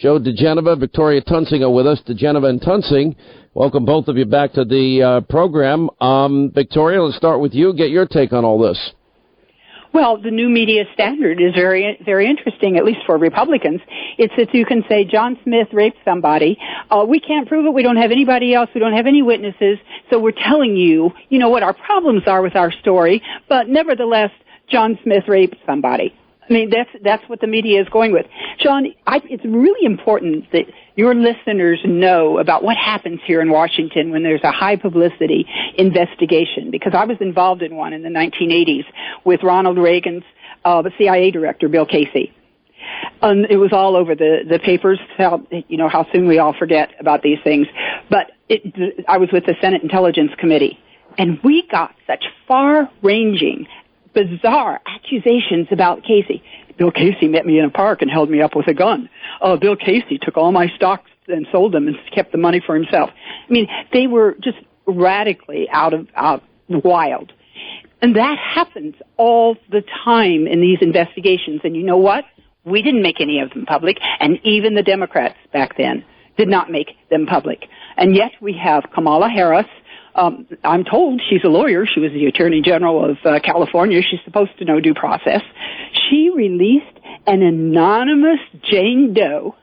Joe diGenova, Victoria Tunsing are with us. diGenova and Tunsing, welcome both of you back to the program. Victoria, let's start with you. Get your take on all this. Well, the new media standard is very, very interesting, at least for Republicans. It's that you can say John Smith raped somebody. We can't prove it. We don't have anybody else. We don't have any witnesses. So we're telling you, you know, what our problems are with our story. But nevertheless, John Smith raped somebody. I mean, that's what the media is going with. John, it's really important that your listeners know about what happens here in Washington when there's a high publicity investigation, because I was involved in one in the 1980s with Ronald Reagan's CIA director, Bill Casey. It was all over the papers, how soon we all forget about these things. But I was with the Senate Intelligence Committee, and we got such far-ranging, bizarre accusations about Casey. Bill Casey met me in a park and held me up with a gun. Bill Casey took all my stocks and sold them and kept the money for himself. I mean, they were just radically out wild. And that happens all the time in these investigations. And you know what? We didn't make any of them public, and even the Democrats back then did not make them public. And yet we have Kamala Harris. I'm told she's a lawyer. She was the Attorney General of California. She's supposed to know due process. She released an anonymous Jane Doe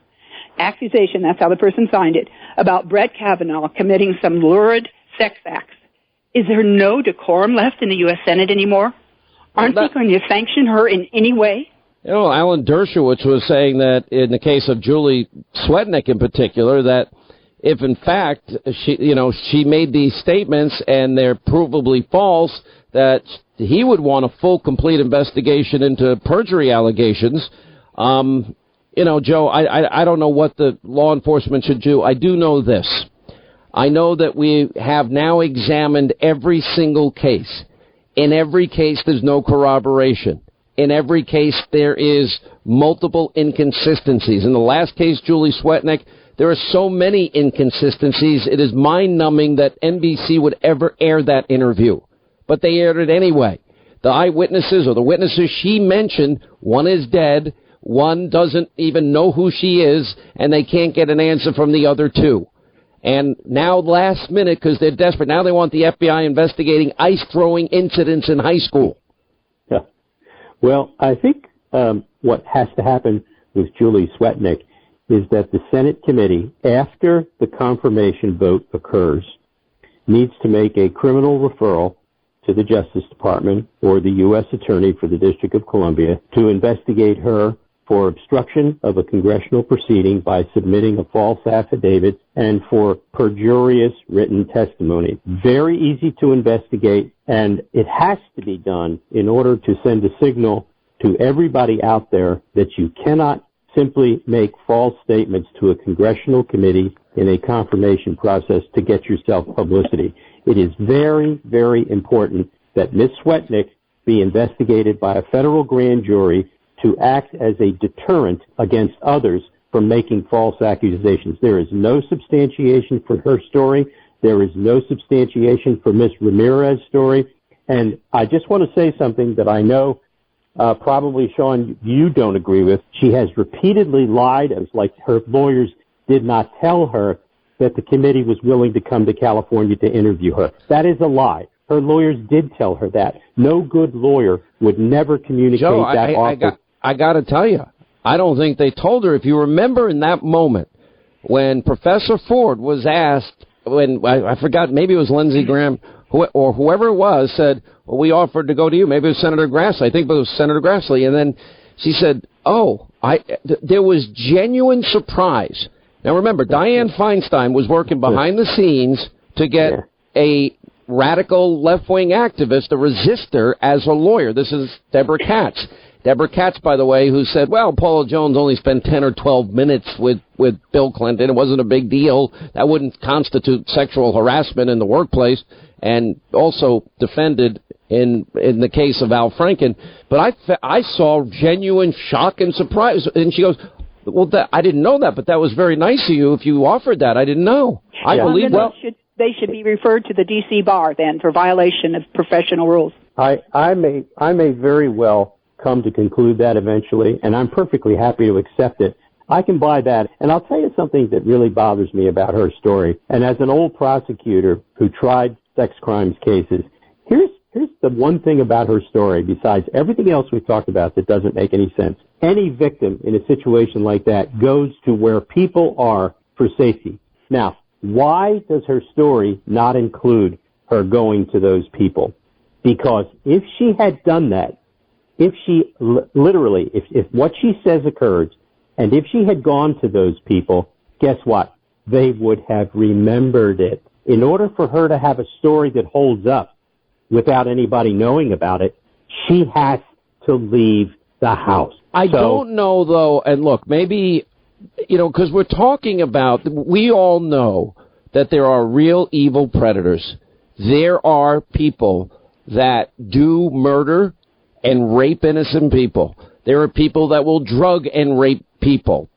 accusation, that's how the person signed it, about Brett Kavanaugh committing some lurid sex acts. Is there no decorum left in the U.S. Senate anymore? Aren't they going to sanction her in any way? You know, Alan Dershowitz was saying that in the case of Julie Swetnick in particular, that if in fact she made these statements and they're provably false, that he would want a full, complete investigation into perjury allegations. Joe, I don't know what the law enforcement should do. I do know this. I know that we have now examined every single case. In every case, there's no corroboration. In every case, there is multiple inconsistencies. In the last case, Julie Swetnick, there are so many inconsistencies, it is mind-numbing that NBC would ever air that interview. But they aired it anyway. The eyewitnesses or the witnesses she mentioned, one is dead, one doesn't even know who she is, and they can't get an answer from the other two. And now last minute, because they're desperate, now they want the FBI investigating ice-throwing incidents in high school. Yeah. Well, I think what has to happen with Julie Swetnick is that the Senate committee, after the confirmation vote occurs, needs to make a criminal referral to the Justice Department or the U.S. Attorney for the District of Columbia to investigate her for obstruction of a congressional proceeding by submitting a false affidavit and for perjurious written testimony. Very easy to investigate, and it has to be done in order to send a signal to everybody out there that you cannot simply make false statements to a congressional committee in a confirmation process to get yourself publicity. It is very, very important that Ms. Swetnick be investigated by a federal grand jury to act as a deterrent against others from making false accusations. There is no substantiation for her story. There is no substantiation for Ms. Ramirez's story. And I just want to say something that I know probably, Sean, you don't agree with. She has repeatedly lied. It was like her lawyers did not tell her that the committee was willing to come to California to interview her. that is a lie. Her lawyers did tell her that. No good lawyer would never communicate Joe, that offer. I got to tell you, I don't think they told her. If you remember in that moment when Professor Ford was asked, when I forgot, maybe it was Lindsey Graham or whoever it was, said, well, we offered to go to you. Maybe it was Senator Grassley. I think it was Senator Grassley. And then she said, there was genuine surprise. Now, remember, Dianne Feinstein was working behind the scenes to get a radical left-wing activist, a resistor, as a lawyer. This is Deborah Katz. Deborah Katz, by the way, who said, well, Paula Jones only spent 10 or 12 minutes with Bill Clinton. It wasn't a big deal. That wouldn't constitute sexual harassment in the workplace, and also defended in the case of Al Franken. But I saw genuine shock and surprise. And she goes, well, I didn't know that, but that was very nice of you if you offered that. I didn't know. I believe they should be referred to the D.C. bar then for violation of professional rules. I may very well come to conclude that eventually, and I'm perfectly happy to accept it. I can buy that. And I'll tell you something that really bothers me about her story. And as an old prosecutor who tried sex crimes cases, here's the one thing about her story, besides everything else we've talked about that doesn't make any sense. Any victim in a situation like that goes to where people are for safety. Now, why does her story not include her going to those people? Because if she had done that, if she literally, if what she says occurred, and if she had gone to those people, guess what? They would have remembered it. In order for her to have a story that holds up without anybody knowing about it, she has to leave the house. I don't know, though, and look, maybe, because we're talking about, we all know that there are real evil predators. There are people that do murder and rape innocent people. There are people that will drug and rape people,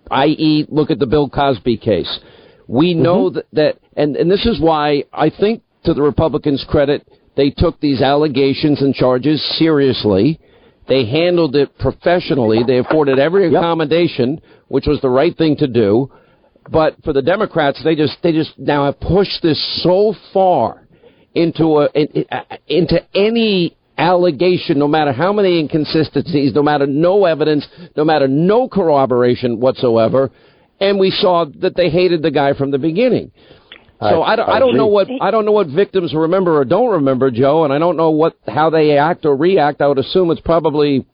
i.e., look at the Bill Cosby case. We know that and this is why I think, to the Republicans' credit, they took these allegations and charges seriously. They handled it professionally. They afforded every accommodation, which was the right thing to do. But for the Democrats, they just now have pushed this so far into any allegation, no matter how many inconsistencies, no matter no evidence, no matter no corroboration whatsoever. And we saw that they hated the guy from the beginning. So I don't know what victims remember or don't remember, Joe, and I don't know how they act or react. I would assume it's probably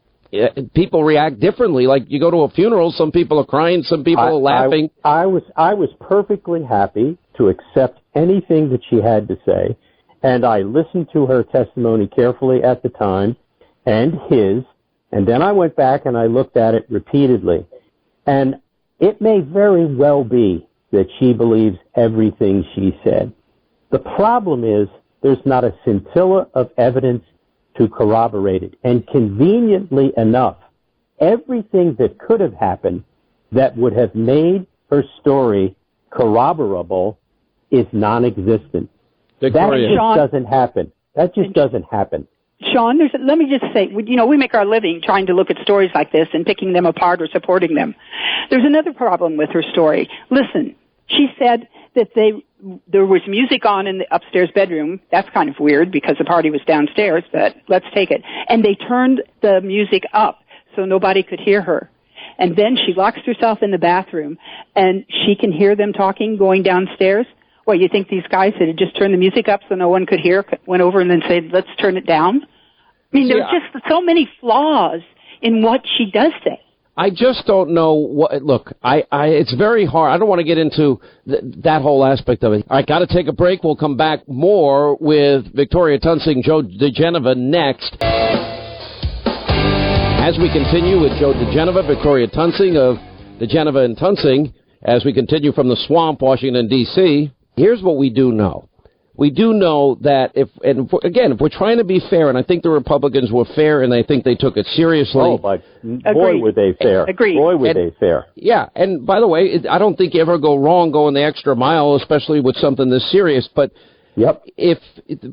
people react differently. Like you go to a funeral, some people are crying, some people are laughing. I was perfectly happy to accept anything that she had to say, and I listened to her testimony carefully at the time and his, and then I went back and I looked at it repeatedly. And it may very well be that she believes everything she said. The problem is there's not a scintilla of evidence to corroborate it. And conveniently enough, everything that could have happened that would have made her story corroborable is non-existent. Victoria. That just doesn't happen. That just doesn't happen. Sean, let me just say, we make our living trying to look at stories like this and picking them apart or supporting them. There's another problem with her story. Listen, she said that there was music on in the upstairs bedroom. That's kind of weird because the party was downstairs, but let's take it. And they turned the music up so nobody could hear her. And then she locks herself in the bathroom and she can hear them talking going downstairs. Well, you think these guys that had just turned the music up so no one could hear went over and then said, let's turn it down? I mean, there's just so many flaws in what she does say. I just don't know what. Look, it's very hard. I don't want to get into that whole aspect of it. I got to take a break. We'll come back more with Victoria Tunsing, Joe diGenova next. As we continue with Joe diGenova, Victoria Tunsing of diGenova and Tunsing, as we continue from the swamp, Washington, D.C., here's what we do know. We do know that if we're trying to be fair, and I think the Republicans were fair, and I think they took it seriously. Oh, but boy, were they fair. Agreed. Boy, were they fair. Yeah, and by the way, I don't think you ever go wrong going the extra mile, especially with something this serious. But if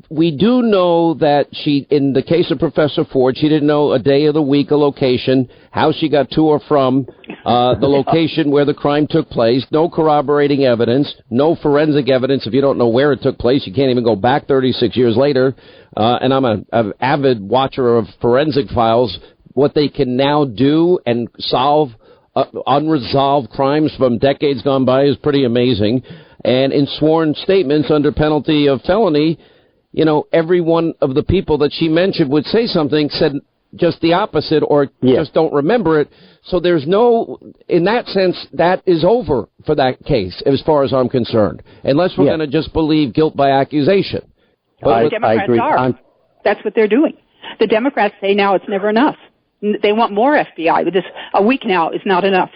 we do know that in the case of Professor Ford, she didn't know a day of the week, a location, how she got to or from the location where the crime took place, no corroborating evidence, no forensic evidence. If you don't know where it took place, you can't even go back 36 years later. And I'm an avid watcher of forensic files. What they can now do and solve unresolved crimes from decades gone by is pretty amazing. And in sworn statements under penalty of felony, every one of the people that she mentioned would say something, said just the opposite or just don't remember it. So there's in that sense, that is over for that case as far as I'm concerned, unless we're going to just believe guilt by accusation. But the Democrats are. That's what they're doing. The Democrats say now it's never enough. They want more FBI. But a week now is not enough.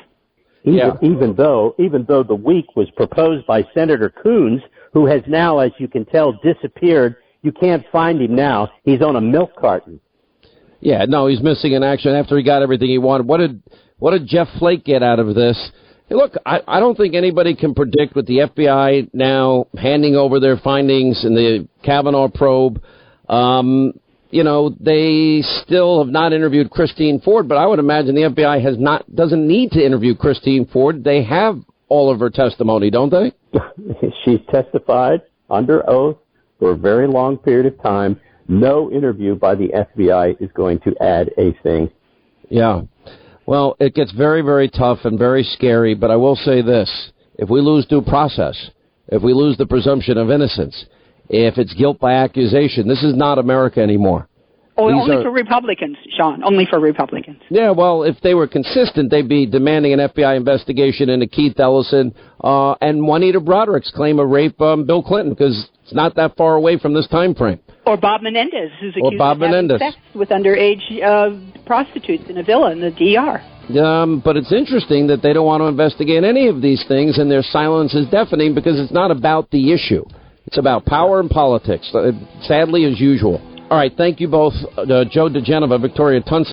Even though the week was proposed by Senator Coons, who has now, as you can tell, disappeared. You can't find him now. He's on a milk carton. Yeah, no, he's missing in action after he got everything he wanted. What did Jeff Flake get out of this? Hey, look, I don't think anybody can predict with the FBI now handing over their findings in the Kavanaugh probe. they still have not interviewed Christine Ford, but I would imagine the FBI doesn't need to interview Christine Ford. They have all of her testimony, don't they? She's testified under oath for a very long period of time. No interview by the FBI is going to add a thing. Yeah. Well, it gets very, very tough and very scary, but I will say this. If we lose due process, if we lose the presumption of innocence, if it's guilt by accusation, this is not America anymore. Only for Republicans, Sean. Only for Republicans. Yeah, well, if they were consistent, they'd be demanding an FBI investigation into Keith Ellison and Juanita Broderick's claim of rape Bill Clinton, because it's not that far away from this time frame. Or Bob Menendez, who's accused of having sex with underage prostitutes in a villa in the D.R. But it's interesting that they don't want to investigate any of these things, and their silence is deafening because it's not about the issue. It's about power and politics, sadly, as usual. All right, thank you both, Joe diGenova, Victoria Tunson.